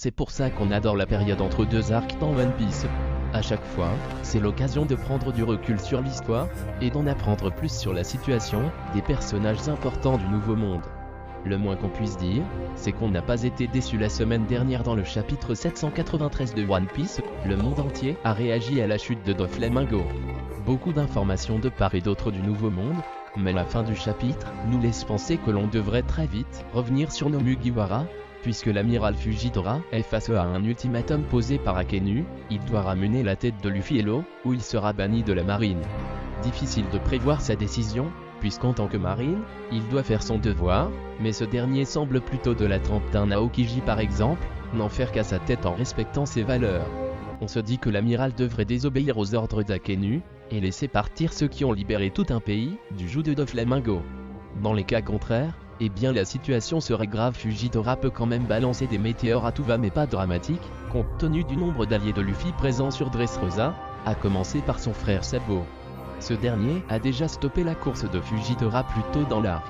C'est pour ça qu'on adore la période entre deux arcs dans One Piece. À chaque fois, c'est l'occasion de prendre du recul sur l'histoire, et d'en apprendre plus sur la situation des personnages importants du Nouveau Monde. Le moins qu'on puisse dire, c'est qu'on n'a pas été déçu la semaine dernière dans le chapitre 793 de One Piece, le monde entier a réagi à la chute de Doflamingo. Beaucoup d'informations de part et d'autre du Nouveau Monde, mais la fin du chapitre nous laisse penser que l'on devrait très vite revenir sur nos Mugiwara, puisque l'amiral Fujitora est face à un ultimatum posé par Akenu, il doit ramener la tête de Luffy et l'eau, ou il sera banni de la marine. Difficile de prévoir sa décision, puisqu'en tant que marine, il doit faire son devoir, mais ce dernier semble plutôt de la trempe d'un Aokiji par exemple, n'en faire qu'à sa tête en respectant ses valeurs. On se dit que l'amiral devrait désobéir aux ordres d'Akenu, et laisser partir ceux qui ont libéré tout un pays du joug de Doflamingo. Dans les cas contraires, eh bien la situation serait grave. Fujitora peut quand même balancer des météores à tout va mais pas dramatique, compte tenu du nombre d'alliés de Luffy présents sur Dressrosa, à commencer par son frère Sabo. Ce dernier a déjà stoppé la course de Fujitora plus tôt dans l'arc.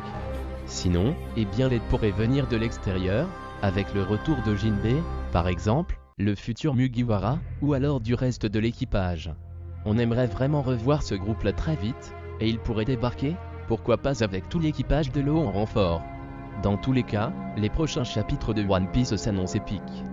Sinon, eh bien l'aide pourrait venir de l'extérieur, avec le retour de Jinbei, par exemple, le futur Mugiwara, ou alors du reste de l'équipage. On aimerait vraiment revoir ce groupe-là très vite, et il pourrait débarquer, pourquoi pas avec tout l'équipage de l'eau en renfort. Dans tous les cas, les prochains chapitres de One Piece s'annoncent épiques.